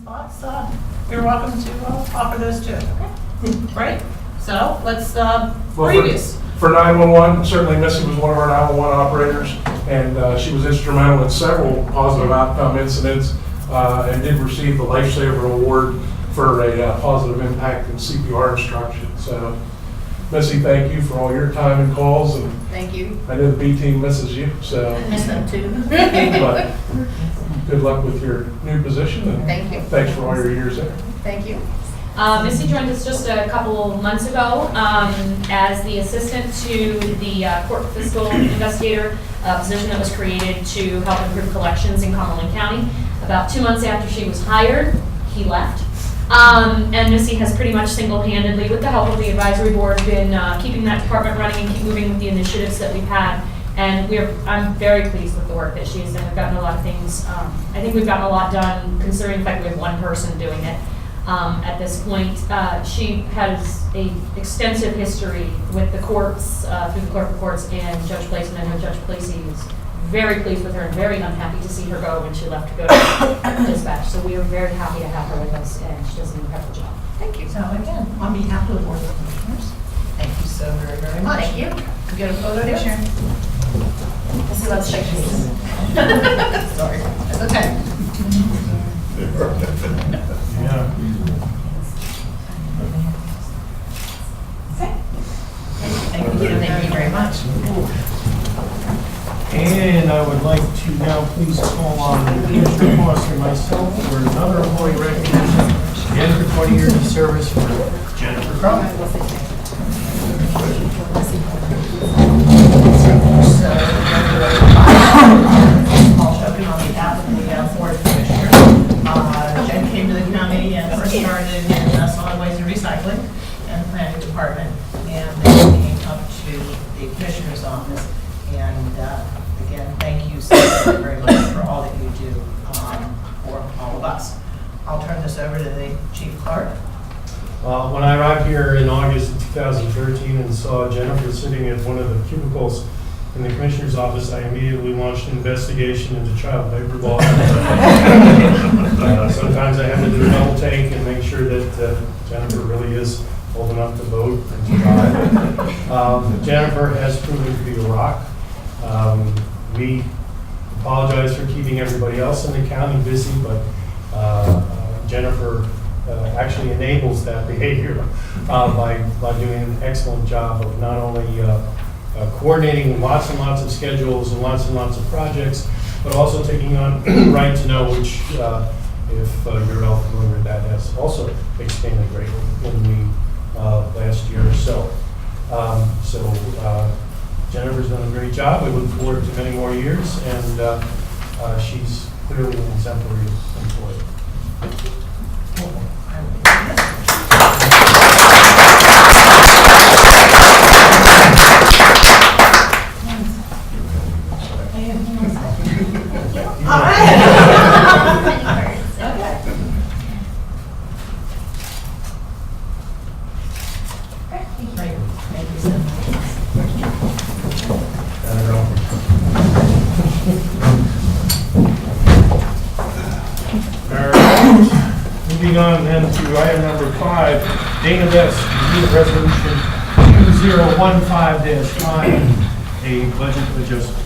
Spots, you're welcome to offer those too. Okay. Right? So let's, previous. For 911, certainly Missy was one of our 911 operators, and she was instrumental in several positive outcome incidents, and did receive the Lifesaver Award for a positive impact in CPR instruction. So, Missy, thank you for all your time and calls, and Thank you. I know the B team misses you, so. I miss them too. But good luck with your new position, and Thank you. thanks for all your years there. Thank you. Missy joined us just a couple months ago as the assistant to the court fiscal investigator position that was created to help improve collections in Cumberland County. About 2 months after she was hired, he left. And Missy has pretty much single-handedly, with the help of the advisory board, been keeping that department running and keep moving with the initiatives that we've had. And I'm very pleased with the work that she has done. We've gotten a lot of things. I think we've gotten a lot done, considering the fact we have one person doing it. At this point, she has an extensive history with the courts, through the clerk of courts and Judge Placey. I know Judge Placey is very pleased with her and very unhappy to see her go when she left to go to dispatch. So we are very happy to have her with us, and she does an incredible job. Thank you. So again, on behalf of the Board of Commissioners, thank you so very, very much. Thank you. You get a photo picture? Missy loves pictures. Sorry, that's okay. Yeah. Thank you very much. And I would like to now please call on Commissioner Foster and myself for another employee recognition. Again, for 20 years of service for Jennifer Crum. Paul Shokin on behalf of the Board of Commissioners. Jen came to the county and first started in solid waste and recycling and the planning department, and then came up to the commissioner's office. And again, thank you so very much for all that you do for all of us. I'll turn this over to the chief clerk. When I arrived here in August of 2013 and saw Jennifer sitting at one of the cubicles in the commissioner's office, I immediately launched an investigation into child labor law. Sometimes I have to do a double take and make sure that Jennifer really is old enough to vote and to drive. Jennifer has proven to be a rock. We apologize for keeping everybody else in the county busy, but Jennifer actually enables that behavior by doing an excellent job of not only coordinating lots and lots of schedules and lots of projects, but also taking on Right to Know, which, if you're all familiar with that, has also expanded greatly in the last year or so. Jennifer's done a great job. We look forward to many more years, and she's clearly an exemplary employee. Moving on then to item number 5, Dana Best, review resolution 2015-5, a budget adjustment.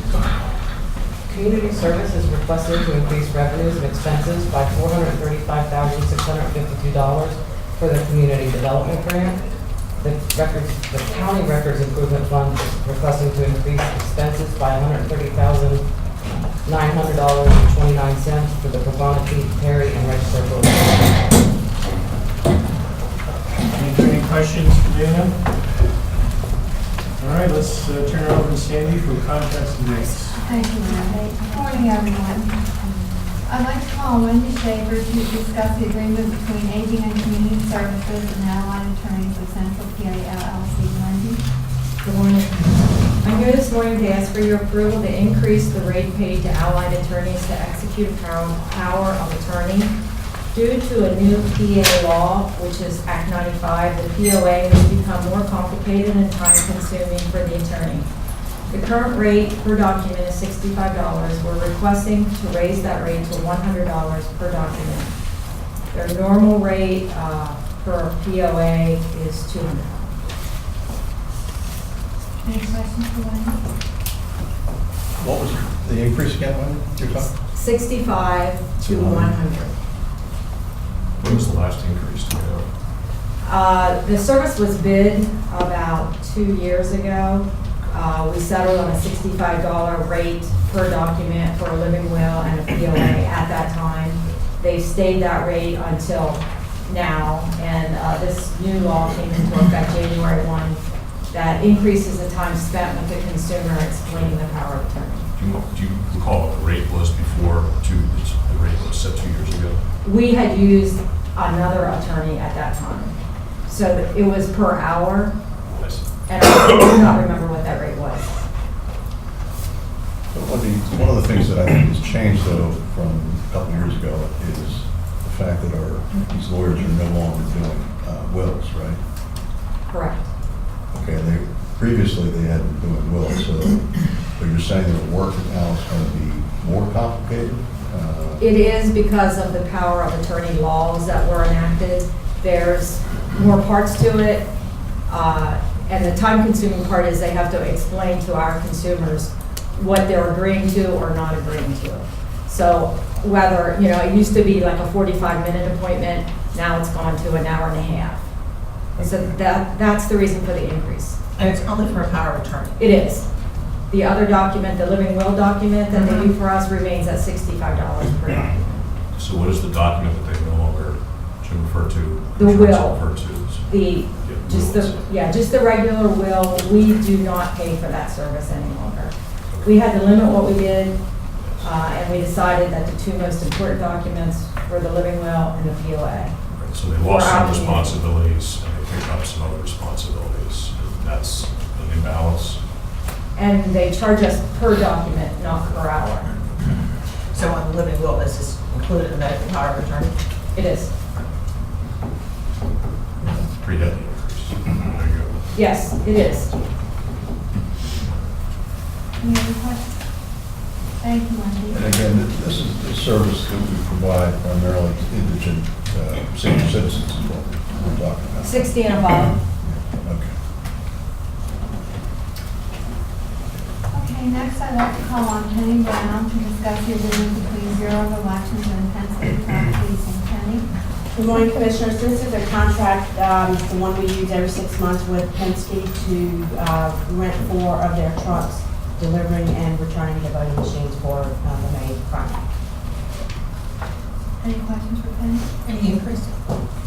Community Service is requested to increase revenues and expenses by $435,652 for the Community Development Grant. The County Records Improvement Fund is requesting to increase expenses by $130,900.29 for the Pavona, Perry, and Register program. Any questions for Dana? All right, let's turn it over to Sandy for contracts and rates. Thank you, Mayor. Good morning, everyone. I'd like to call Wendy Shaver to discuss the agreement between Aging and Community Services and Allied Attorneys of Central PA LLC. Wendy? Good morning. I'm here this morning to ask for your approval to increase the rate paid to Allied Attorneys to execute power of attorney. Due to a new PA law, which is Act 95, the POA has become more complicated and time-consuming for the attorney. The current rate per document is $65. We're requesting to raise that rate to $100 per document. Their normal rate for POA is $200. Any questions for Wendy? What was the increase again, Wendy, you're talking? 65 to 100. When was the last increase? Do you know? The service was bid about 2 years ago. We settled on a $65 rate per document for a living will and a POA at that time. They've stayed that rate until now, and this new law came into effect January 1 that increases the time spent with the consumer explaining the power of attorney. Do you recall what the rate was before the rate was set 2 years ago? We had used another attorney at that time. So it was per hour, I see. and I do not remember what that rate was. One of the things that I think has changed, though, from a couple of years ago is the fact that these lawyers are no longer doing wills, right? Correct. Okay, previously they had been doing wills, so but you're saying their work now is going to be more complicated? It is because of the power of attorney laws that were enacted. There's more parts to it, and the time-consuming part is they have to explain to our consumers what they're agreeing to or not agreeing to. So whether, it used to be like a 45-minute appointment, now it's gone to an hour and a half. So that's the reason for the increase. And it's only for a power of attorney. It is. The other document, the living will document that they do for us remains at $65 per document. So what is the document that they no longer should refer to? The insurance will. Refer to? Just the regular will. We do not pay for that service any longer. We had to limit what we did, and we decided that the two most important documents were the living will and the POA. Right, so they lost For our some community. responsibilities and they picked up some other responsibilities. That's an imbalance. And they charge us per document, not per hour. So on the living will, this is included in the power of attorney? It is. Pretty heavy increase. There you go. Yes, it is. Any other questions? Thank you, Wendy. And again, this is a service that we provide primarily to indigent senior citizens is what we're talking about. 60 and above. Okay. Okay, next I'd like to call on Penny Brown to discuss the agreement between Bureau of Elections and Pennsylvania Traffic Policing. Penny? Good morning, Commissioners. This is a contract, the one we use every 6 months with Penske to rent 4 of their trucks, delivering and returning the voting machines for the May primary. Any questions for Penny? Any increase?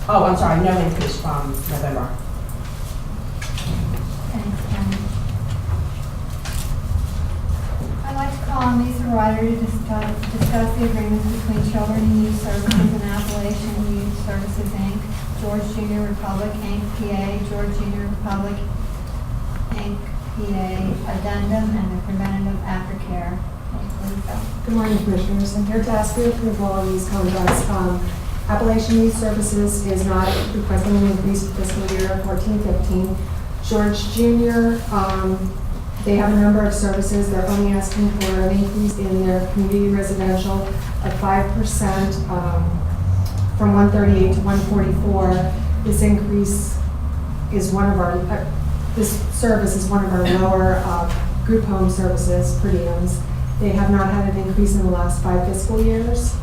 Oh, I'm sorry, no increase from November. Thanks, Penny. I'd like to call on Lisa Ryder to discuss the agreements between Children and Youth Services and Appalachian Youth Services, Inc., George Junior Republic, Inc., PA, George Junior Republic, Inc., PA, addendum, and the preventative aftercare. Lisa. Good morning, Commissioners. I'm here to ask for approval on these contracts. Appalachian Youth Services is not requesting an increase for fiscal year 14-15. George Junior, they have a number of services. They're only asking for an increase in their community residential of 5% from 138 to 144. This increase is one of our, this service is one of our lower group home services, per diems. They have not had an increase in the last 5 fiscal years.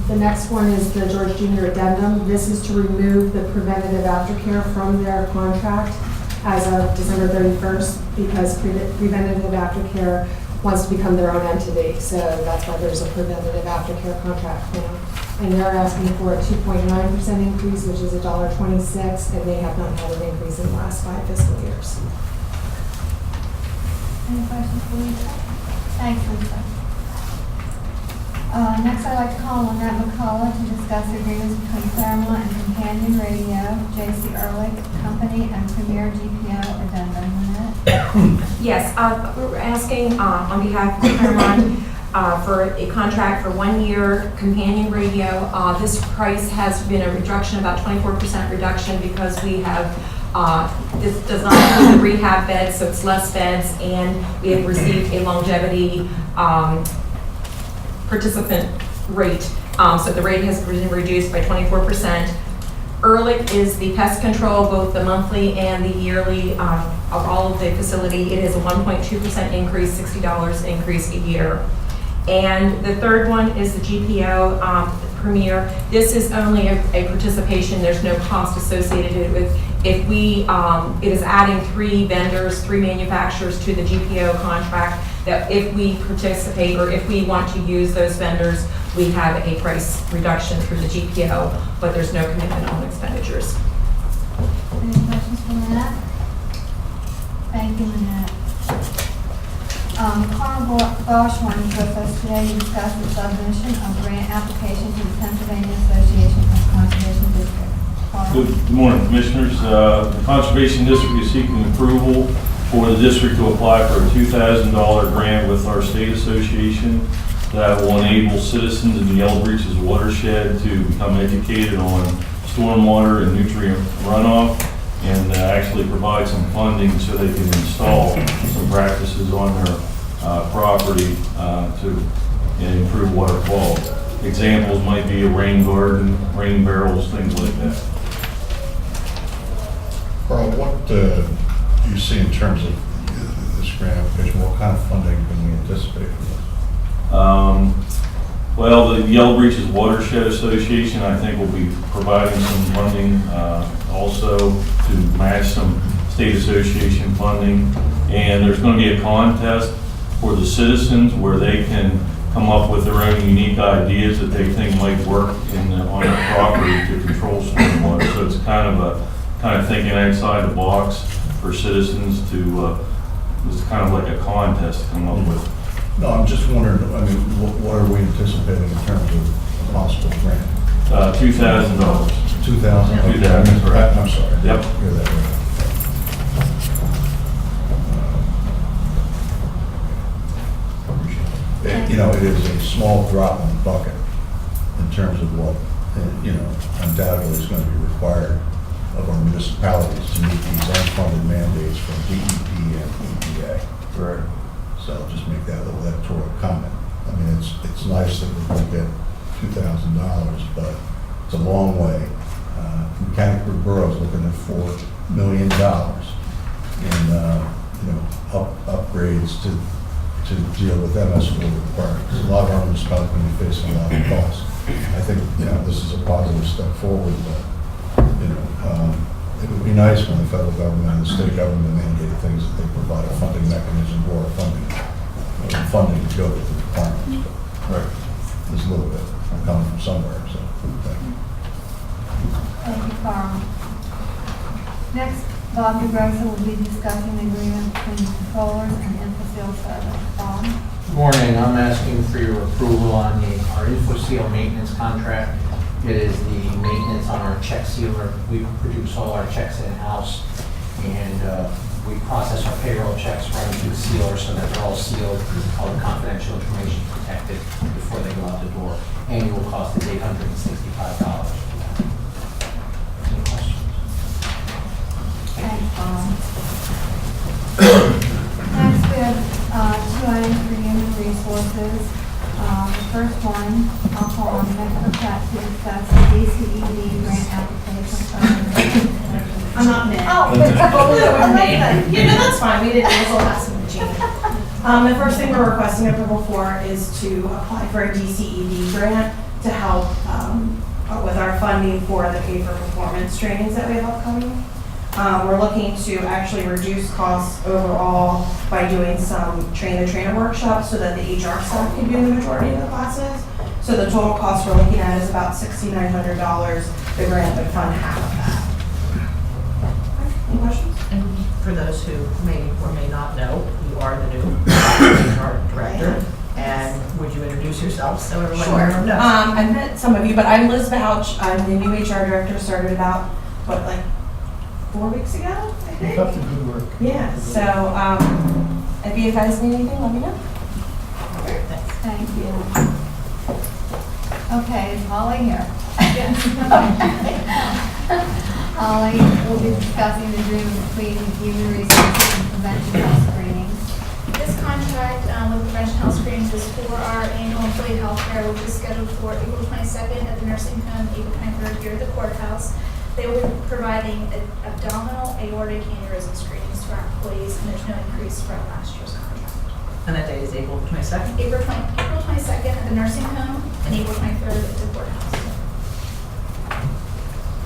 The next one is the George Junior Addendum. This is to remove the preventative aftercare from their contract as of December 31st because preventative aftercare wants to become their own entity. So that's why there's a preventative aftercare contract now. And they're asking for a 2.9% increase, which is $1.26, and they have not had an increase in the last 5 fiscal years. Any questions for Lisa? Thanks, Lisa. Next, I'd like to call on Annette McCullough to discuss the agreements between Claremont and Companion Radio, J.C. Ehrlich Company, and Premier GPO addendum. Annette? Yes, we're asking on behalf of Cumberland for a contract for 1 year companion radio. This price has been a reduction, about 24% reduction, because we have, this does not include the rehab beds, so it's less beds, and we have received a longevity participant rate So the rate has been reduced by 24%. Ehrlich is the pest control, both the monthly and the yearly of all of the facility. It is a 1.2% increase, $60 increase a year. And the third one is the GPO Premier. This is only a participation. There's no cost associated with. If we, it is adding 3 vendors, 3 manufacturers to the GPO contract, that if we participate or if we want to use those vendors, we have a price reduction through the GPO, but there's no commitment on expenditures. Any questions for Lynette? Thank you, Lynette. Carl Bosch wanted to us today to discuss the submission of grant application to the Pennsylvania Association of Conservation Districts. Carl? Good morning, Commissioners. The Conservation District is seeking approval for the district to apply for a $2,000 grant with our state association that will enable citizens in the Yellow Breeches watershed to become educated on stormwater and nutrient runoff, and actually provide some funding so they can install some practices on their property to improve water quality. Examples might be a rain garden, rain barrels, things like that. Carl, what do you see in terms of this grant application? What kind of funding can we anticipate from this? Well, the Yellow Breeches Watershed Association, I think, will be providing some funding also to match some state association funding. And there's going to be a contest for the citizens where they can come up with their own unique ideas that they think might work on their property to control stormwater. So it's kind of thinking outside the box for citizens to, it's kind of like a contest to come up with. No, I'm just wondering, I mean, what are we anticipating in terms of a possible grant? $2,000. 2,000? $2,000, correct. I'm sorry. Yep. Hear that right. You know, it is a small drop in the bucket in terms of what, you know, undoubtedly is going to be required of our municipalities to meet these unfunded mandates from DEP and EPA. Correct. So I'll just make that little editorial comment. I mean, it's nice that we're going to get $2,000, but it's a long way. Mechanicsburg Borough is looking at $4 million in, you know, upgrades to deal with MSW requirements. A lot of our municipalities are going to be facing a lot of costs. I think, you know, this is a positive step forward, but, you know, it would be nice when the federal government and the state government mandate things that they provide a funding mechanism or funding to go with the requirements. But there's a little bit coming from somewhere, so thank you. Thank you, Carl. Next, Bob DeGrosa will be discussing the agreement between the controllers and Infoseal Service. Bob? Good morning. I'm asking for your approval on our Infoseal maintenance contract. It is the maintenance on our check sealer. We produce all our checks in-house, and we process our payroll checks running through the sealer so that they're all sealed, all the confidential information protected before they go out the door. Annual cost is $865. Any questions? Thanks, Bob. Next, we have 2 items for human resources. The first one, I'll call on Metro Pat to discuss the DCED grant application. I'm not mad. Oh, Yeah, no, that's fine, we didn't, we'll have some Gina. The first thing we're requesting approval for is to apply for a DCED grant to help with our funding for the pay for performance trainings that we have upcoming. We're looking to actually reduce costs overall by doing some train-the-trainer workshops so that the HR staff can do the majority of the classes. So the total cost we're looking at is about $6,900. The grant would fund half of that. Any questions? And for those who may or may not know, you are the new HR director. And would you introduce yourself so everyone Sure. knows? I've met some of you, but I'm Liz Bouch. I'm the new HR director, started about, 4 weeks ago, I think? Keep up the good work. Yeah, so if you guys need anything, let me know. Thank you. Okay, is Holly here? Holly will be discussing the agreement between Human Resources and Prevention Health Screenings. This contract with Prevention Health Screenings is for our annual Civilian Healthcare, which is scheduled for April 22nd at the nursing home, April 23rd here at the courthouse. They will be providing abdominal aortic aneurysm screenings to our employees, and there's no increase from last year's contract. And that date is April 22nd? April 22nd at the nursing home, and April 23rd at the courthouse.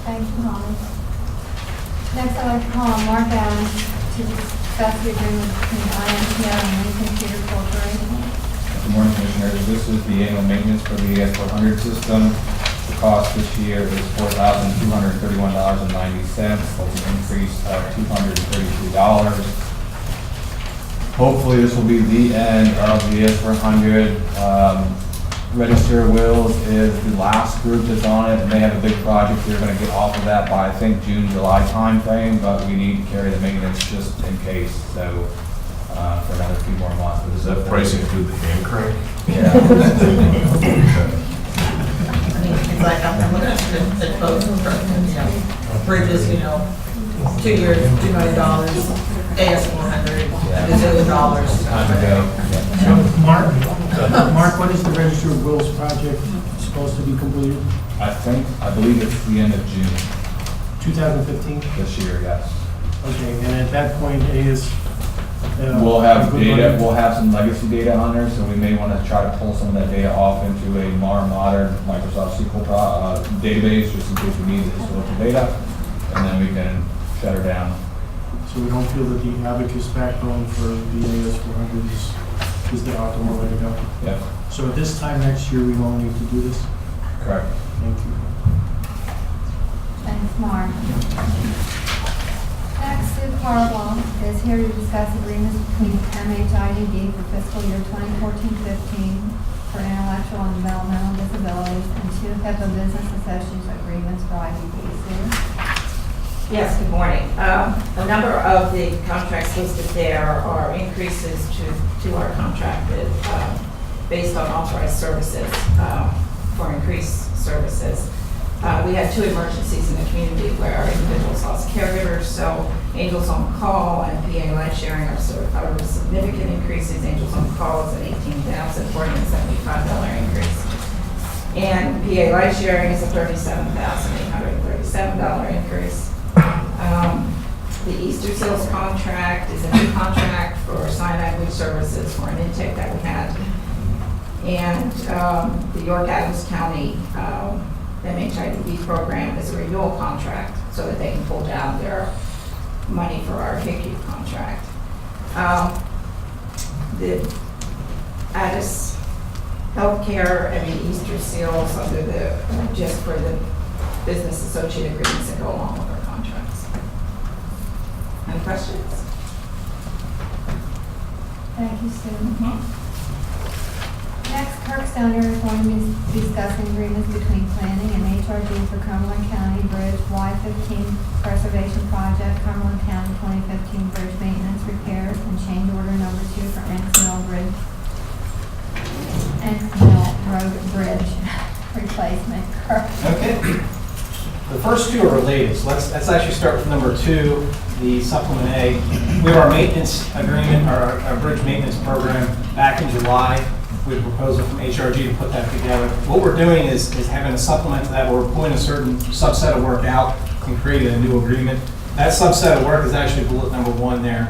Thank you, Holly. Next, I'd like to call on Mark Adams to discuss the agreement between IMPO and Lincoln Computer Corporation. Good morning, Commissioners. This is the annual maintenance for the AS400 system. The cost this year is $4,231.90. That's an increase of $233. Hopefully, this will be the end of the AS400. Register of Wills is the last group that's on it, and they have a big project. They're going to get off of that by, I think, June, July timeframe, but we need to carry the maintenance just in case, so for another few more months. Does that price include the hand crank? Yeah. I mean, it's like, I'm looking at both, bridges, 2 years, $2 million, AS400, $1 gazillion. Time ago. So, Mark, when is the Register of Wills project supposed to be completed? I believe it's the end of June 2015? this year, yes. Okay, and at that point, We'll have data, we'll have some legacy data on there, so we may want to try to pull some of that data off into a more modern Microsoft SQL database, just in case we need the historical data, and then we can shut her down. So we don't feel that the abacus backbone for the AS400 is the optimal way to go? Yes. So at this time next year, we won't need to do this? Correct. Thank you. Thanks, Mark. Next, Sue Carwell is here to discuss agreements between MHIDD for fiscal year 2014-15 for intellectual and developmental disabilities and 2 HIPAA business associates agreements for IDD. Sue? Yes, good morning. A number of the contracts listed there are increases to our contract based on authorized services for increased services. We had 2 emergencies in the community where our individuals lost caregivers, so Angels on Call and PA Life Sharing are significant increases. Angels on Call is an $18,475 increase. And PA Life Sharing is a $37,837 increase. The Easter Seals contract is a new contract for sign language services for an intake that we had. And the York Adams County MHIDD program is a renewal contract so that they can pull down their money for our HICU contract. The Addis Healthcare and the Easter Seals under just for the business associate agreements that go along with our contracts. Any questions? Thank you, Sue. Next, Kirk Stoner is going to be discussing agreements between planning and HRG for Cumberland County Bridge Y15 Preservation Project, Cumberland County 2015 Bridge Maintenance Repairs, and change order number 2 for Enxmill Road Bridge replacement. Kirk? Okay. The first 2 are related, so let's actually start with number 2, the supplement A. We have our maintenance agreement, our bridge maintenance program back in July. We had a proposal from HRG to put that together. What we're doing is having a supplement to that where we're pulling a certain subset of work out and creating a new agreement. That subset of work is actually bullet number 1 there,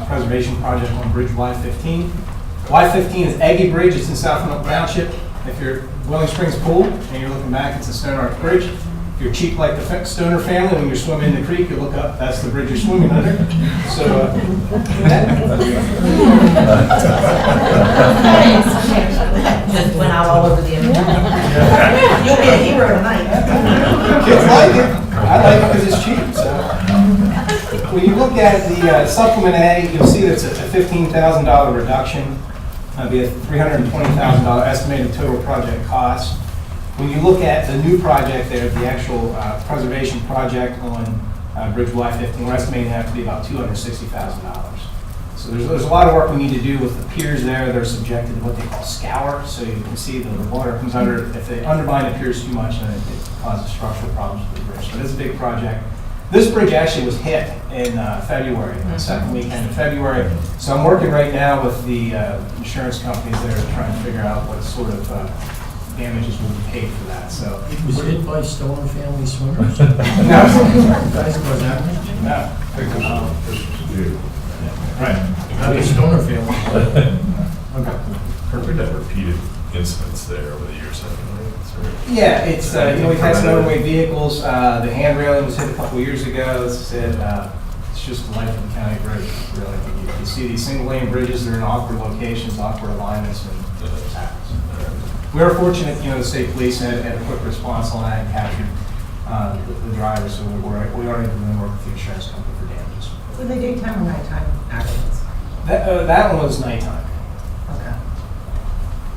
preservation project on Bridge Y15. Y15 is Aggie Bridge, it's in South Middle Township. If you're Willing Springs Pool and you're looking back, it's a Stone Arch Bridge. If you're cheap like the Stoner family, when you're swimming in the creek, you look up, that's the bridge you're swimming under. So, Just went out all over the internet. You'll be a hero tonight. Kids like it. I like it because it's cheap. So, when you look at the supplement A, you'll see that's a $15,000 reduction. That'd be a $320,000 estimated total project cost. When you look at the new project there, the actual preservation project on Bridge Y15, we're estimating that to be about $260,000. So there's a lot of work we need to do with the piers there. They're subjected to what they call scour, so you can see the water comes under. If they undermine the piers too much, then it causes structural problems with the bridge. So it's a big project. This bridge actually was hit in February, the second weekend of February. So I'm working right now with the insurance companies there trying to figure out what sort of damages will be paid for that, so. It was hit by Stoner family swimmers? No. Guys cause damage? No. Right. Not a Stoner family. Okay. Kirk, we've had repeated incidents there over the years, haven't we? Yeah, it's, we've had some overweight vehicles, the hand railing was hit a couple years ago, it's just the life of the county bridge, really. You see these single lane bridges, they're in awkward locations, awkward alignments, and it happens. We were fortunate, the state police had a quick response on that and captured the driver, so we are able to work with the insurance company for damages. Were they daytime or nighttime accidents? That one was nighttime. Okay.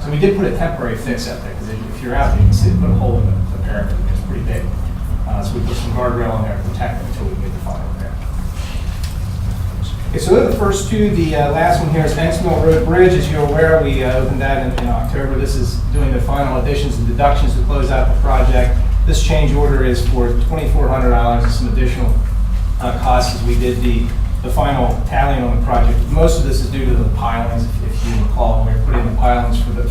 So we did put a temporary fix out there, because if you're out there, you can see they put a hole in the parapet, it's pretty big. So we put some guardrail in there to protect it until we get the final repair. Okay, so those are the first two. The last one here is Banks Mill Road Bridge. As you're aware, we opened that in October. This is doing the final additions and deductions to close out the project. This change order is for $2,400 and some additional costs as we did the final tallying on the project. Most of this is due to the pilings. If you recall, when we were putting the pilings for the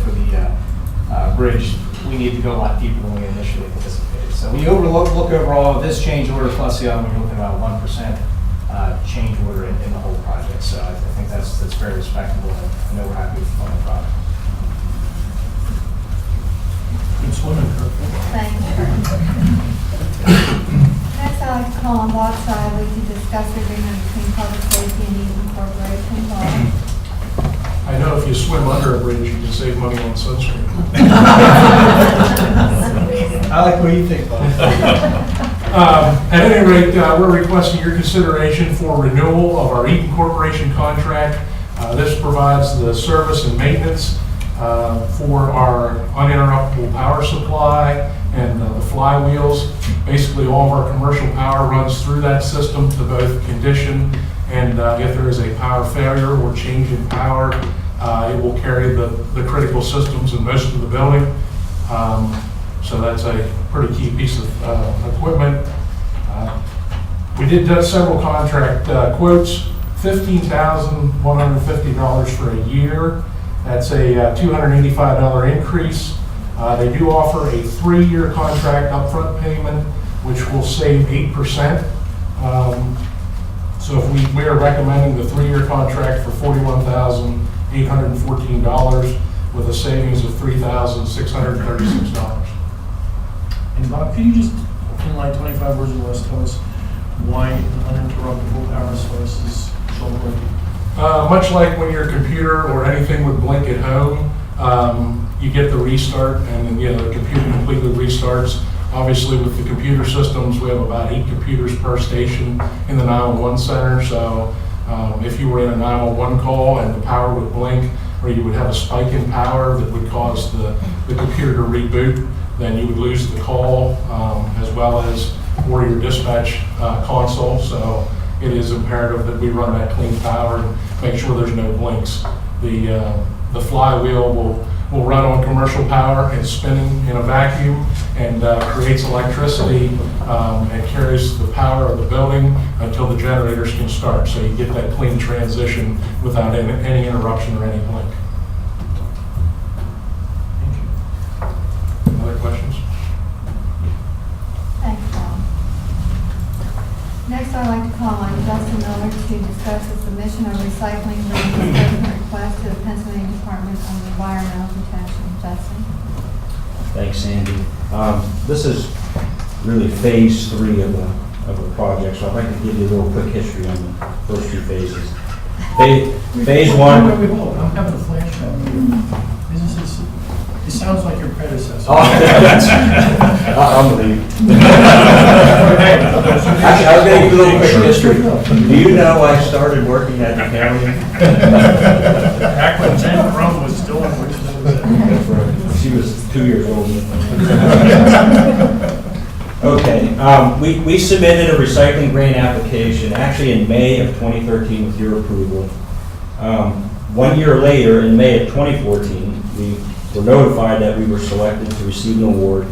bridge, we need to go a lot deeper than we initially anticipated. So when you look overall, this change order plus the other one, you're looking at about 1% change order in the whole project. So I think that's very respectable, and I know we're happy with the final product. Good swimming, Kirk. Thank you. Next, I'd like to call on Bob Shiley to discuss the agreement between Public Safety and Eaton Corporation. Bob? I know if you swim under a bridge, you can save money on sunscreen. I like what you think, Bob. At any rate, we're requesting your consideration for renewal of our Eaton Corporation contract. This provides the service and maintenance for our uninterruptible power supply and the flywheels. Basically, all of our commercial power runs through that system to both condition and if there is a power failure or change in power, it will carry the critical systems in most of the building. So that's a pretty key piece of equipment. We did several contract quotes, $15,150 for a year. That's a $285 increase. They do offer a 3-year contract upfront payment, which will save 8%. So if we are recommending the 3-year contract for $41,814 with a savings of $3,636. And Bob, could you just, in like 25 words or less, tell us why uninterruptible power source is so important? Much like when your computer or anything would blink at home, you get the restart and then the computer completely restarts. Obviously, with the computer systems, we have about 8 computers per station in the 911 center. So if you were in a 911 call and the power would blink, or you would have a spike in power that would cause the computer to reboot, then you would lose the call as well as or your dispatch console. So it is imperative that we run that clean power and make sure there's no blinks. The flywheel will run on commercial power and spinning in a vacuum and creates electricity and carries the power of the building until the generators can start. So you get that clean transition without any interruption or any blink. Other questions? Thanks, Bob. Next, I'd like to call on Justin Miller to discuss the submission of recycling reimbursement request to the Pennsylvania Department of Environmental Protection. Justin? Thanks, Sandy. This is really phase 3 of a project, so I'd like to give you a little quick history on the first 2 phases. Phase 1. Wait, hold on. I'm having a flashback. It sounds like your predecessor. Oh, I'm leaving. Actually, I'll give you a little quick history. Do you know I started working at the county? Back when Jen Crum was still in Richmond. That's right. She was 2 years old. Okay, we submitted a recycling grant application actually in May of 2013 with your approval. 1 year later, in May of 2014, we were notified that we were selected to receive an award,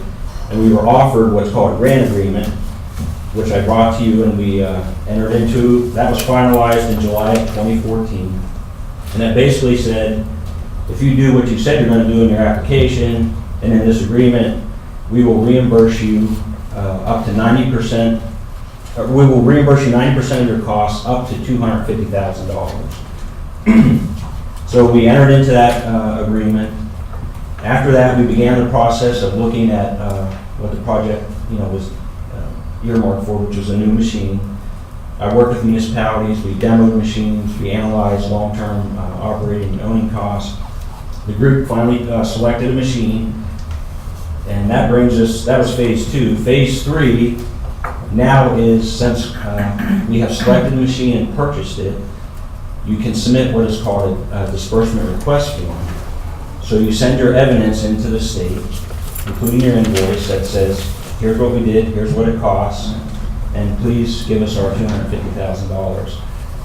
and we were offered what's called a grant agreement which I brought to you and we entered into. That was finalized in July of 2014. And that basically said, if you do what you said you're going to do in your application and in this agreement, we will reimburse you up to 90%. We will reimburse you 90% of your costs up to $250,000. So we entered into that agreement. After that, we began the process of looking at what the project, was earmarked for, which was a new machine. I worked with municipalities. We demoed machines. We analyzed long-term operating and owning costs. The group finally selected a machine, and that brings us. That was phase 2. Phase 3 now is, since we have selected the machine and purchased it, you can submit what is called a disbursement request form. So you send your evidence into the state, including your invoice that says, here's what we did, here's what it costs, and please give us our $250,000.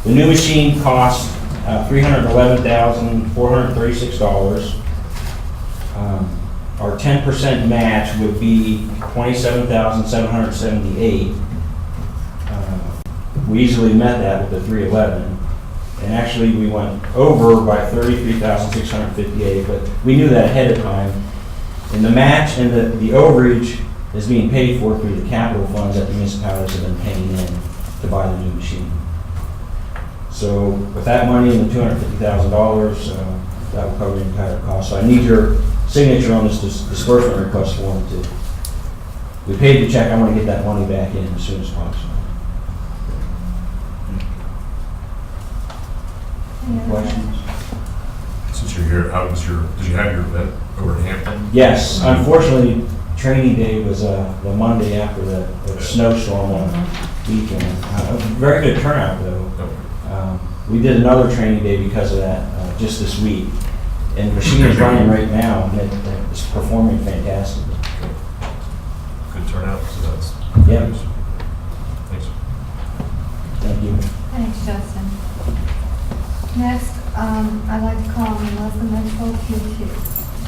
The new machine costs $311,436. Our 10% match would be $27,778. We easily met that with the 311. And actually, we went over by $33,658, but we knew that ahead of time. And the match and the overage is being paid for through the capital funds that the municipalities have been paying in to buy the new machine. So with that money and the $250,000, that will cover the entire cost. So I need your signature on this disbursement request form too. We paid the check. I want to get that money back in as soon as possible. Questions? Since you're here, did you have your event over in Hampton? Yes, unfortunately, training day was the Monday after the snowstorm on the weekend. A very good turnout though. We did another training day because of that just this week. And the machine is running right now and it's performing fantastic. Good turnout, so that's Yeah. Thanks. Thank you. Thanks, Justin. Next, I'd like to call on Melissa Mitchell to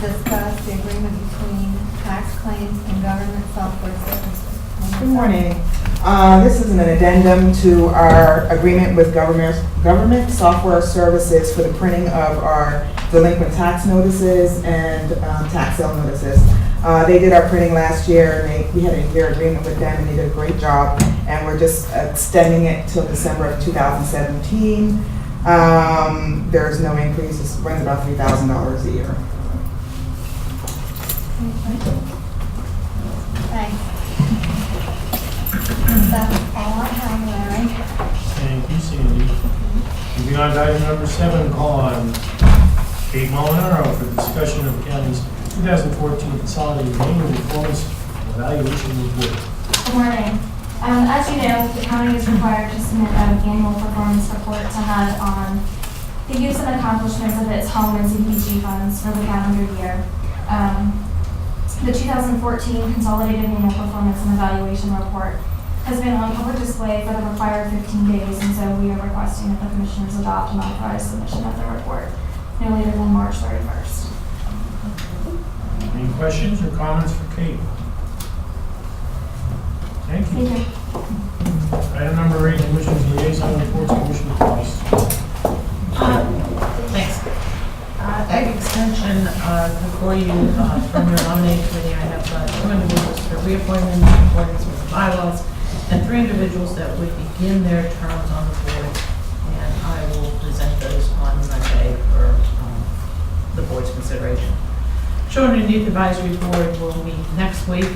discuss the agreement between tax claims and government software services. Good morning. This is an addendum to our agreement with government software services for the printing of our delinquent tax notices and tax sale notices. They did our printing last year, and we had a year agreement with them, and they did a great job. And we're just extending it till December of 2017. There's no increase. It runs about $3,000 a year. Thanks. That's all I have, Larry. Thank you, Sandy. Moving on to item number 7, call on Kate Molinaro for discussion of the county's 2014 consolidated annual performance evaluation report. Good morning. As you know, the county is required to submit an annual performance report to HUD on the use and accomplishments of its home and CDBG funds for the calendar year. The 2014 Consolidated Annual Performance and Evaluation Report has been on public display for the required 15 days, and so we are requesting that the commissioners adopt and authorize submission of the report no later than March 31st. Any questions or comments for Kate? Thank you. Thank you. Item number 8, Commissioners Liaison Reports, Commissioner Price. Thanks. Ag Extension, before you, from your nominating committee, I have 2 individuals for reappointment in accordance with the bylaws, and 3 individuals that would begin their terms on the board, and I will present those on Monday for the board's consideration. Children and Youth Advisory Board will meet next week.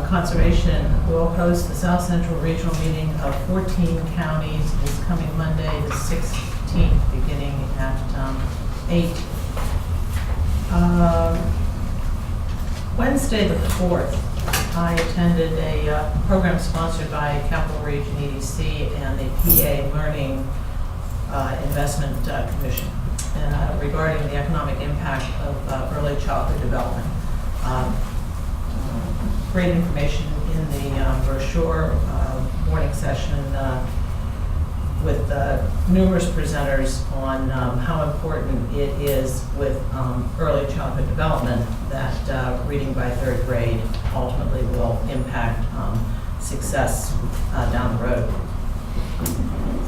Conservation will host the South Central Regional Meeting of 14 counties this coming Monday, the 16th, beginning at 8. Wednesday the 4th, I attended a program sponsored by Capital Region EDC and the PA Learning Investment Commission regarding the economic impact of early childhood development. Great information in the brochure, morning session with numerous presenters on how important it is with early childhood development that reading by 3rd grade ultimately will impact success down the road.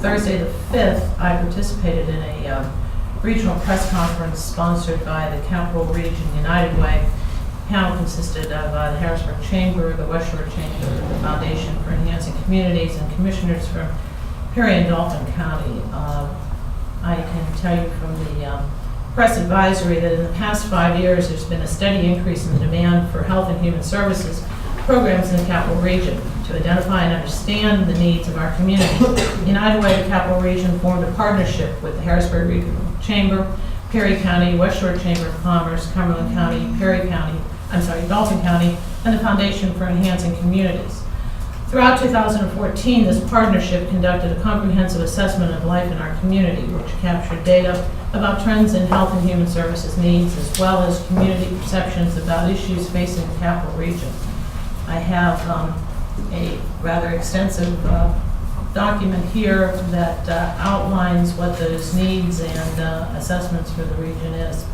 Thursday the 5th, I participated in a regional press conference sponsored by the Capital Region United Way. The panel consisted of the Harrisburg Chamber, the West Shore Chamber, the Foundation for Enhancing Communities, and commissioners from Perry and Dalton County. I can tell you from the press advisory that in the past 5 years, there's been a steady increase in the demand for health and human services programs in the Capital Region to identify and understand the needs of our community. United Way, the Capital Region, formed a partnership with the Harrisburg Regional Chamber, Perry County, West Shore Chamber of Commerce, Cumberland County, Dalton County, and the Foundation for Enhancing Communities. Throughout 2014, this partnership conducted a comprehensive assessment of life in our community, which captured data about trends in health and human services needs, as well as community perceptions about issues facing the Capital Region. I have a rather extensive document here that outlines what those needs and assessments for the region is.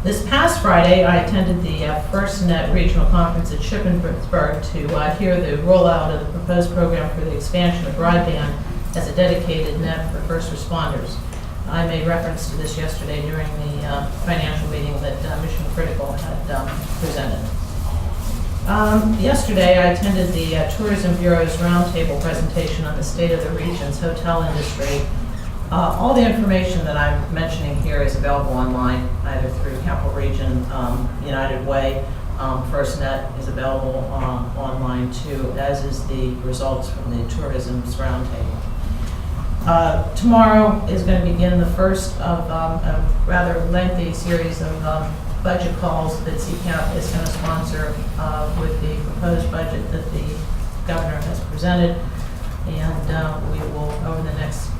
This past Friday, I attended the FirstNet Regional Conference at Shippensburg to hear the rollout of the proposed program for the expansion of broadband as a dedicated net for first responders. I made reference to this yesterday during the financial meeting that Mission Critical had presented. Yesterday, I attended the Tourism Bureau's roundtable presentation on the state of the region's hotel industry. All the information that I'm mentioning here is available online, either through Capital Region, United Way. FirstNet is available online too, as is the results from the Tourism's roundtable. Tomorrow is going to begin the first of a rather lengthy series of budget calls that CCAP is going to sponsor with the proposed budget that the governor has presented. And we will, over the next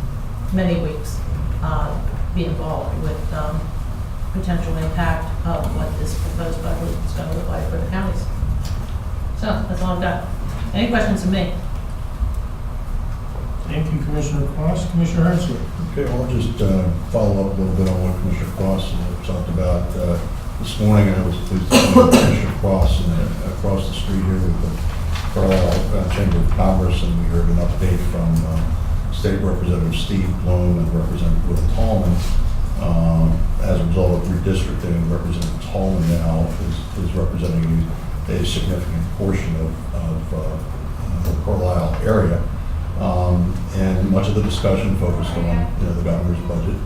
many weeks, be involved with potential impact of what this proposed budget is going to look like for the counties. So that's all I've got. Any questions of me? Thank you, Commissioner Cross. Commissioner Herzog. Okay, I'll just follow up a little bit on what Commissioner Cross talked about this morning. I was pleased to see Commissioner Cross across the street here with the Carlisle Chamber of Commerce, and we heard an update from State Representative Steve Bloom and Representative Will Tallman. As a result of redistricting, Representative Tallman now is representing a significant portion of the Carlisle area. And much of the discussion focused on the governor's budget.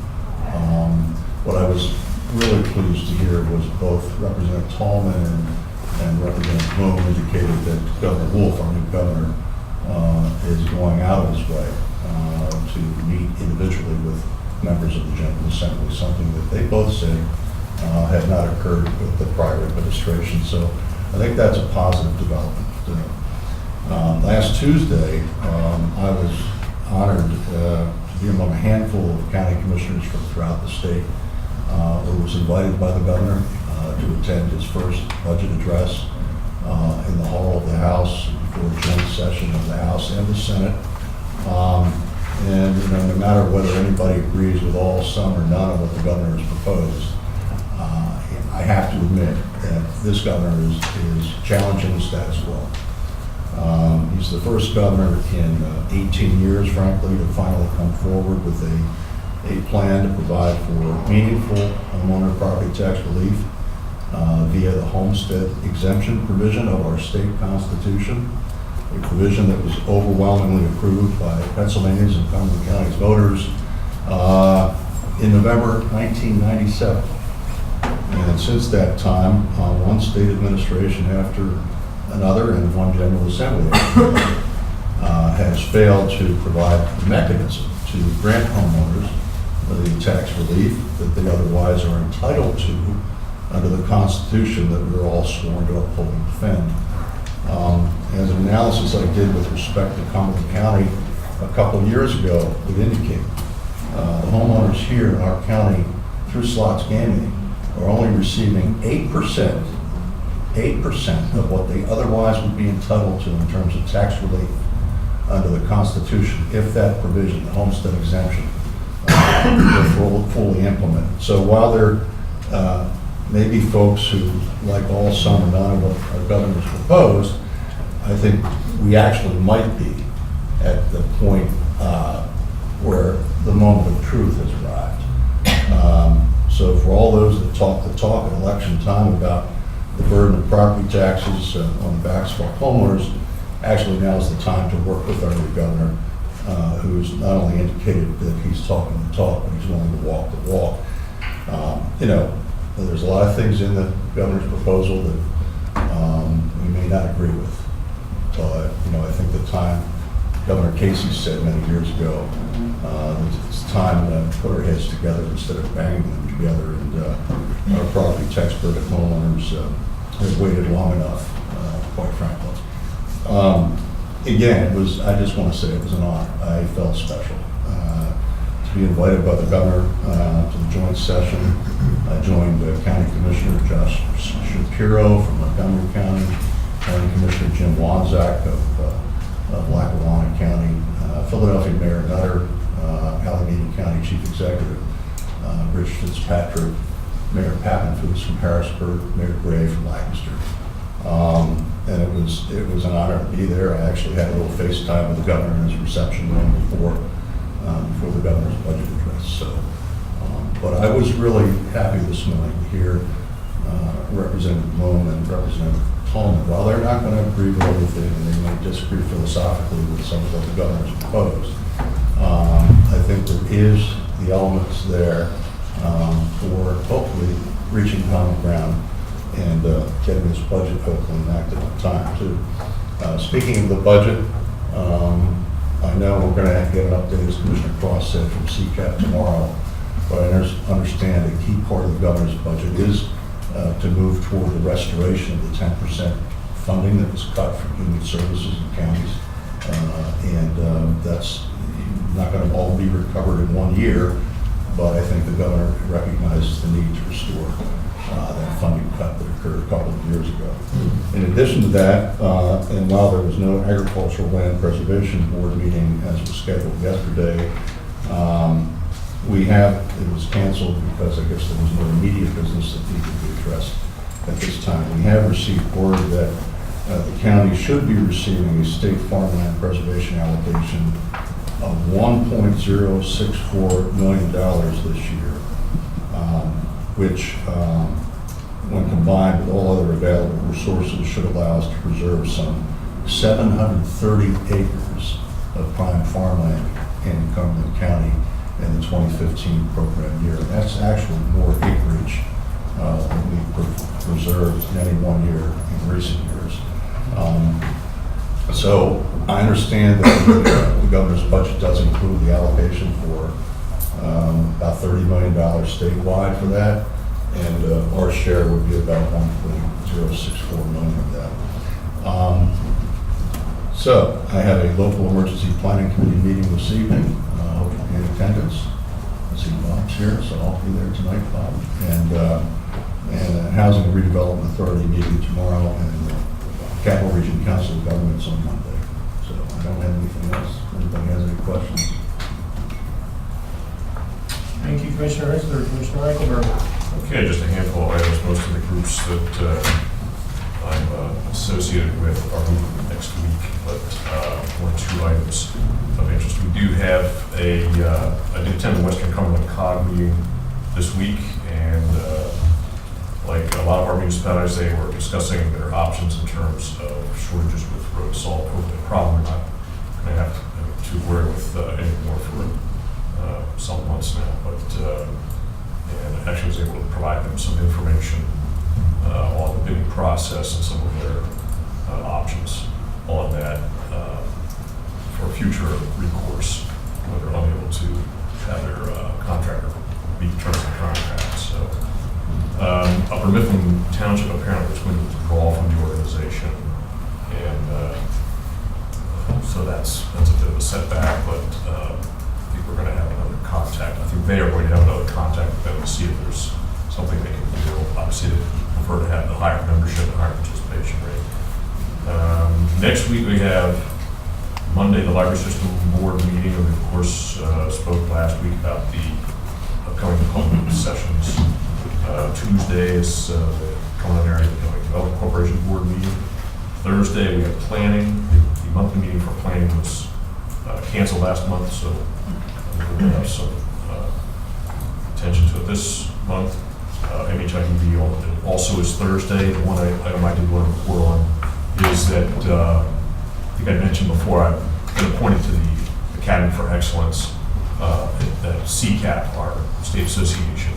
What I was really pleased to hear was both Representative Tallman and Representative Bloom indicated that Governor Wolf, our new governor, is going out of his way to meet individually with members of the General Assembly, something that they both said had not occurred with the prior administration. So I think that's a positive development. Last Tuesday, I was honored to be among a handful of county commissioners from throughout the state who was invited by the governor to attend his first budget address in the hall of the House before a joint session of the House and the Senate. And no matter whether anybody agrees with all, some, or none of what the governor has proposed, I have to admit that this governor is challenging the status quo. He's the first governor in 18 years, frankly, to finally come forward with a plan to provide for meaningful homeowner property tax relief via the homestead exemption provision of our state constitution, a provision that was overwhelmingly approved by Pennsylvania's and Cumberland County's voters in November 1997. And since that time, one state administration after another and one General Assembly has failed to provide a mechanism to grant homeowners the tax relief that they otherwise are entitled to under the Constitution that we're all sworn to uphold and defend. As an analysis I did with respect to Cumberland County a couple of years ago would indicate the homeowners here in our county through slots gaming are only receiving 8% of what they otherwise would be entitled to in terms of tax relief under the Constitution, if that provision, the homestead exemption, were fully implemented. So while there may be folks who, like all, some, or none of what our governor's proposed, I think we actually might be at the point where the moment of truth has arrived. So for all those that talk the talk at election time about the burden of property taxes on the backs of our homeowners, actually now is the time to work with our new governor, who's not only indicated that he's talking the talk, but he's willing to walk the walk. You know, there's a lot of things in the governor's proposal that we may not agree with. But, you know, I think the time Governor Casey said many years ago, it's time to put our heads together instead of banging them together. And our property tax burden homeowners have waited long enough, quite frankly. Again, I just want to say it was an honor. I felt special to be invited by the governor to the joint session. I joined County Commissioner Josh Shapiro from Montgomery County, County Commissioner Jim Wanzak of Lackawanna County, Philadelphia Mayor Nutter, Allegheny County Chief Executive Rich Fitzpatrick, Mayor Pappenfuss from Harrisburg, Mayor Gray from Lancaster. And it was an honor to be there. I actually had a little FaceTime with the governor in his reception room before the governor's budget address. So, but I was really happy this morning to hear Representative Bloom and Representative Tolman. While they're not going to agree with everything, and they may disagree philosophically with some of what the governor's proposed, I think there is the elements there for hopefully reaching common ground and getting this budget hopefully enacted on time too. Speaking of the budget, I know we're going to get an update, as Commissioner Cross said, from CCAP tomorrow, but I understand a key part of the governor's budget is to move toward the restoration of the 10% funding that was cut from human services in counties. And that's not going to all be recovered in 1 year, but I think the governor recognizes the need to restore that funding cut that occurred a couple of years ago. In addition to that, and while there was no Agricultural Land Preservation Board meeting as was scheduled yesterday, it was canceled because I guess there was no immediate business that needed to be addressed at this time. We have received word that the county should be receiving a state farmland preservation allocation of $1.064 million this year, which, when combined with all other available resources, should allow us to preserve some 730 acres of prime farmland in Cumberland County in the 2015 program year. That's actually more acreage than we've preserved in any 1 year in recent years. So I understand that the governor's budget does include the allocation for about $30 million statewide for that, and our share would be about $1.064 million of that. So I have a local emergency planning committee meeting this evening. I hope you'll be in attendance. I see Bob's here, so I'll be there tonight, Bob. And a Housing and Redevelopment Authority meeting tomorrow, and Capital Region Council of Governments on Monday. So I don't have anything else. If anybody has any questions? Thank you, Commissioner Eisler. Commissioner Eichelberg. Okay, just a handful of items. Most of the groups that I'm associated with are moving next week, but one or two items of interest. We do have I did attend the Western Cumberland COG meeting this week, and like a lot of our municipalities, they were discussing their options in terms of shortages with road salt. The problem we're not going to have to worry with anymore for some months now, but and actually was able to provide them some information on the bidding process and some of their options on that for future recourse when they're unable to have their contractor meet terms of contract. So Upper Mifflin Township apparently was going to withdraw from the organization, and so that's a bit of a setback, but I think we're going to have another contact. I think they are going to have another contact with them to see if there's something they can do. Obviously, they prefer to have the higher membership and higher participation rate. Next week we have Monday, the Library System Board meeting, and we of course spoke last week about the upcoming public sessions. Tuesday is the Cumberland Area Economic Development Corporation Board meeting. Thursday. We have planning. The monthly meeting for planning was canceled last month, so we'll have some attention to it this month. MHIDB also is Thursday. The one item I did want to report on is that, I think I mentioned before, I've been appointed to the Academy for Excellence at CCAP, our state association.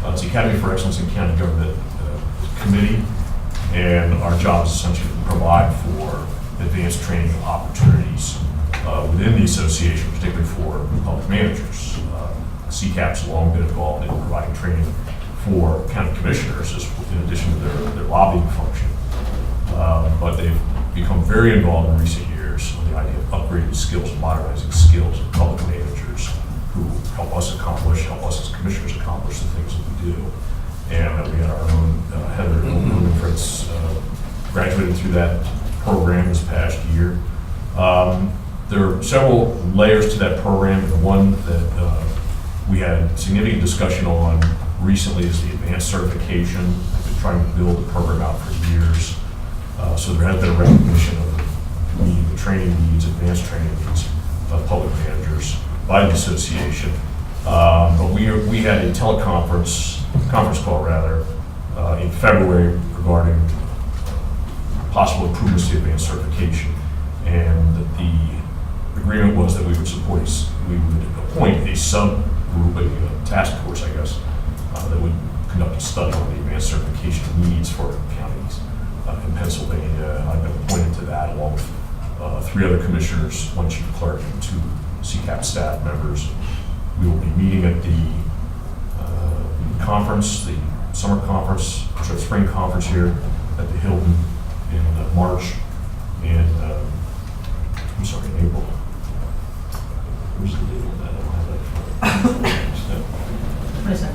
It's the Academy for Excellence in County Government Committee, and our job is essentially to provide for advanced training opportunities within the association, particularly for public managers. CCAP's long been involved in providing training for county commissioners in addition to their lobbying function. But they've become very involved in recent years on the idea of upgrading skills, modernizing skills of public managers who help us as commissioners accomplish the things that we do. And we had our own Heather Fritz graduated through that program this past year. There are several layers to that program, and the one that we had significant discussion on recently is the advanced certification. I've been trying to build the program out for years. So there has been a recognition of meeting the training needs, advanced training needs of public managers by the association. But we had a conference call rather, in February regarding possible improvements to advanced certification. And the agreement was that we would appoint a subgroup, a task force, I guess, that would conduct a study on the advanced certification needs for counties in Pennsylvania. I've been appointed to that along with 3 other commissioners, 1 chief clerk, and 2 CCAP staff members. We will be meeting at the conference, the summer conference, or spring conference here at the Hilton in March, and in April. Where's the date on that? I don't have that.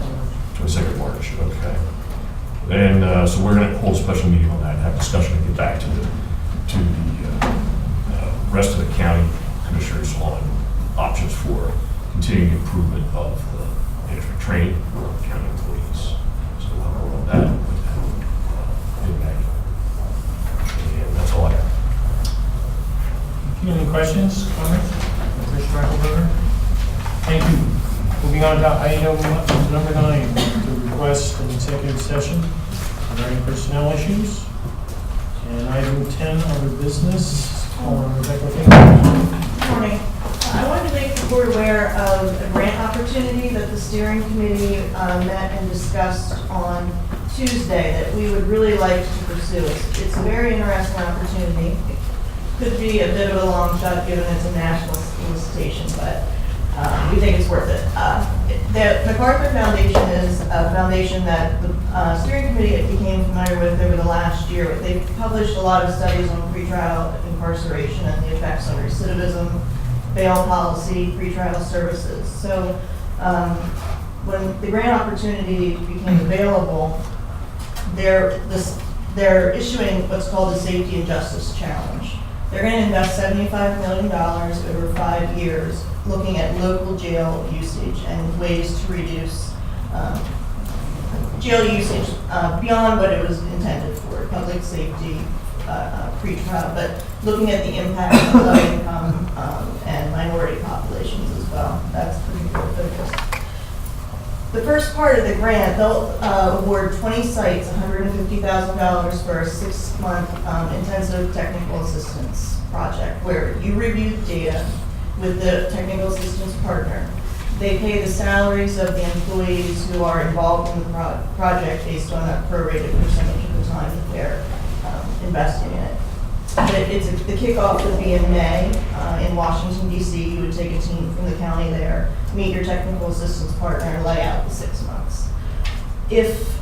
22nd March, okay. And so we're going to hold a special meeting on that and have discussion and get back to the rest of the county commissioners on options for continuing improvement of the management training for county employees. So we'll have more on that in May. And that's all I have. Any questions, comments? Commissioner Eichelberger? Thank you. Moving on to item number 9, to request an executive session regarding personnel issues. And item 10, other business. Rebecca, thank you. Good morning. I wanted to make the board aware of a grant opportunity that the steering committee met and discussed on Tuesday that we would really like to pursue. It's a very interesting opportunity. It could be a bit of a long shot given it's a national solicitation, but we think it's worth it. The MacArthur Foundation is a foundation that the steering committee became familiar with over the last year. They've published a lot of studies on pretrial incarceration and the effects on recidivism, bail policy, pretrial services. So when the grant opportunity became available, they're issuing what's called a Safety and Justice Challenge. They're going to invest $75 million over 5 years looking at local jail usage and ways to reduce jail usage beyond what it was intended for, public safety, pretrial, but looking at the impact on low-income and minority populations as well. That's the focus. The first part of the grant, they'll award 20 sites $150,000 for a 6-month intensive technical assistance project where you review the data with the technical assistance partner. They pay the salaries of the employees who are involved in the project based on a prorated percentage of the time that they're investing in it. The kickoff would be in May in Washington, D.C. You would take a team from the county there, meet your technical assistance partner, and lay out the 6 months. If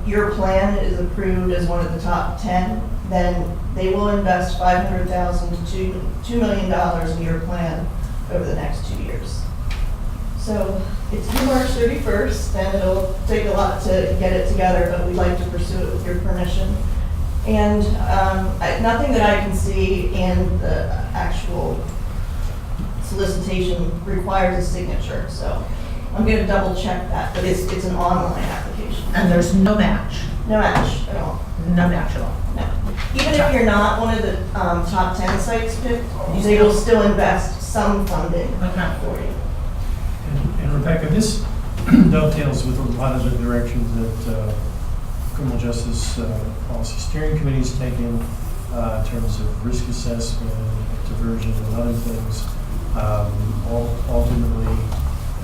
your plan is approved as one of the top 10, then they will invest $500,000 to $2 million in your plan over the next 2 years. So it's due March 31st, and it'll take a lot to get it together, but we'd like to pursue it with your permission. And nothing that I can see in the actual solicitation requires a signature, so I'm going to double check that, but it's an online application. And there's no match. No match at all. No match at all. No. Even if you're not one of the top 10 sites picked, they will still invest some funding for you. And Rebecca, this dovetails with a lot of the directions that criminal justice policy steering committee is taking in terms of risk assessment, diversion, and other things. Ultimately,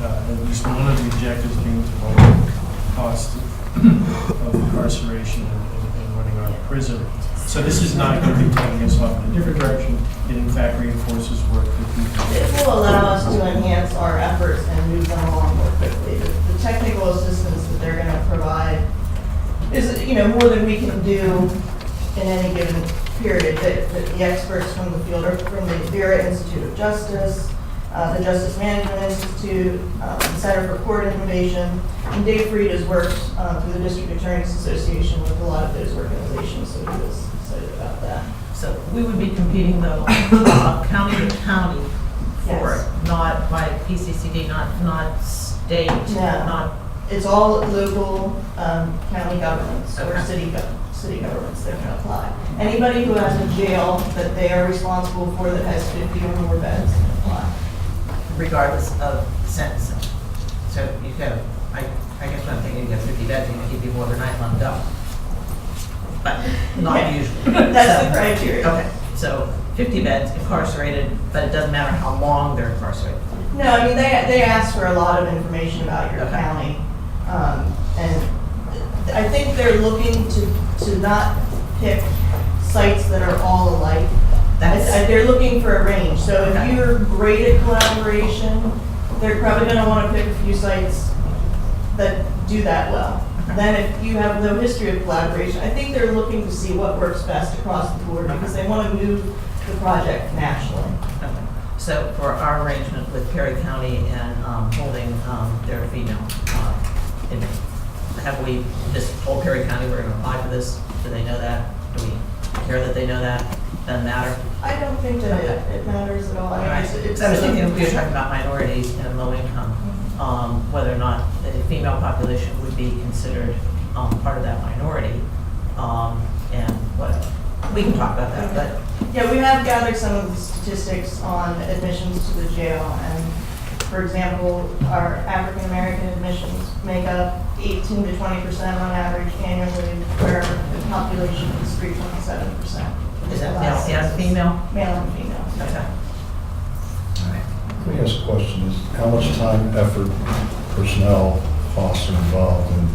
at least one of the objectives being to lower the cost of incarceration and running our prison. So this is not going to be taking us off in a different direction. It in fact reinforces work that people. It will allow us to enhance our efforts and move them along more quickly. The technical assistance that they're going to provide is, more than we can do in any given period. That the experts from the field are from the Vera Institute of Justice, the Justice Management Institute, the Center for Court Innovation, and Dave Freed has worked through the District Attorneys Association with a lot of those organizations, so he was excited about that. So we would be competing though, county to county for it, not by PCCD, not state, No. not. It's all local county governments or city governments that can apply. Anybody who has a jail that they are responsible for that has 50 or more beds can apply. Regardless of sentencing. So you have, I guess what I'm thinking, you have 50 beds, you can keep people overnight, let them go. But not Yeah. usually. That's So- the criteria. Okay, so 50 beds incarcerated, but it doesn't matter how long they're incarcerated. No, I mean, they ask for a lot of information about your Okay. county. And I think they're looking to not pick sites that are all alike. They're looking for a range. So if Okay. you're great at collaboration, they're probably going to want to pick a few sites that do that well. Then if you have no history of collaboration, I think they're looking to see what works best across the board because they want to move the project nationally. Okay. So for our arrangement with Perry County and holding their female inmate, have we just told Perry County we're going to apply for this? Do they know that? Do we care that they know that? Doesn't matter? I don't think that it matters at all. I mean, it's I was thinking if we were talking about minorities and low income, whether or not the female population would be considered part of that minority, and whatever. We can talk about that, but. Yeah, we have gathered some of the statistics on admissions to the jail, and for example, our African-American admissions make up 18 to 20% on average annually, where the population is 3.7%. Is that male and female? Male and female. Okay. Let me ask a question, is how much time, effort, personnel costs are involved in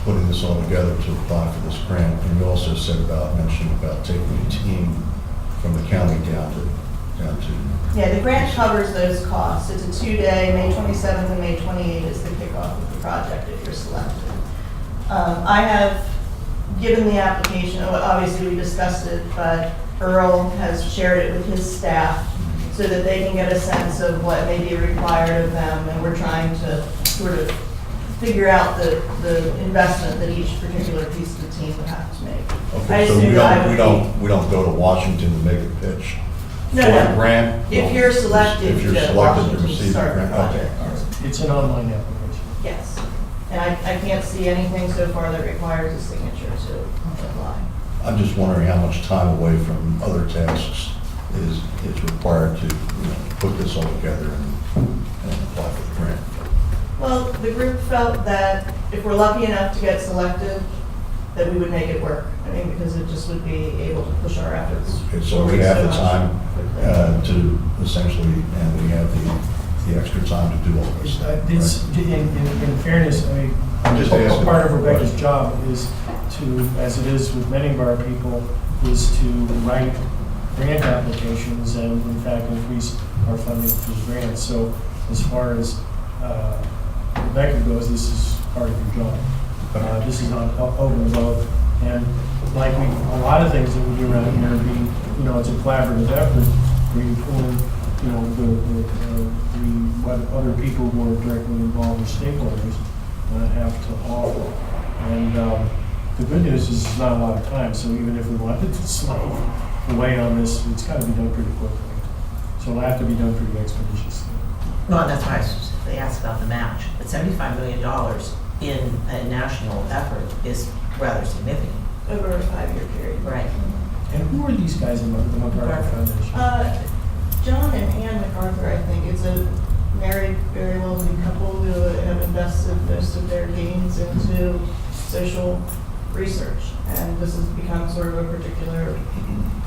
putting this all together to apply for this grant? And you also mentioned about taking a team from the county down to. Yeah, the grant covers those costs. It's a 2-day, May 27th and May 28th is the kickoff of the project if you're selected. I have given the application, obviously we discussed it, but Earl has shared it with his staff so that they can get a sense of what may be required of them, and we're trying to sort of figure out the investment that each particular piece of the team would have to make. Okay, so we don't go to Washington to make a pitch No, for no. a grant? If you're selected, If you're you go to selected to Washington to receive the start the grant, okay. project. All right. It's an online application. Yes. And I can't see anything so far that requires a signature to apply. I'm just wondering how much time away from other tasks is required to, put this all together and apply for the grant. Well, the group felt that if we're lucky enough to get selected, that we would make it work. I mean, because it just would be able to push our efforts. Okay, so we forward have the much time quickly. to essentially, and we have the extra time to do all this. It's, in fairness, I mean, I'm just asking. part of Rebecca's job is to, as it is with many of our people, is to write grant applications and in fact increase our funding for grants. So as far as Rebecca goes, this is part of your job. This is on over and above. And like a lot of things that we do around here, it's a collaborative effort where you pull in, what other people who are directly involved with stakeholders have to offer. And the good news is it's not a lot of time, so even if we wanted to slow the way on this, it's got to be done pretty quickly. So it'll have to be done pretty expeditiously. Well, and that's why they asked about the match. But $75 million in a national effort is rather significant. over a 5-year period. Right. And who are these guys in the MacArthur Foundation? John and Ann MacArthur, I think, is a married, very wealthy couple who have invested most of their gains into social research. And this has become sort of a particular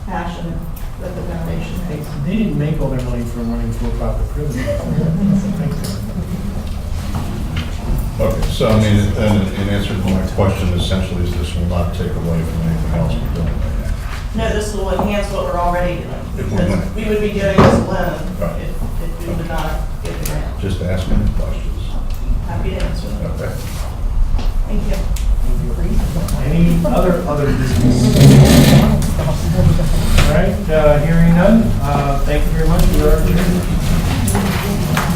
passion that the foundation has. They didn't make all their money from running for-profit prisons. Okay, so I mean, in answer to my question, essentially, is this will not take away from anything else we're doing right now? No, this will enhance what we're already doing. If we're Because doing it. we would be doing this alone Right. if we would not get the grant. Just asking questions. Happy to answer them. Okay. Thank you. Any other business? All right, hearing none, thank you very much. We are adjourned.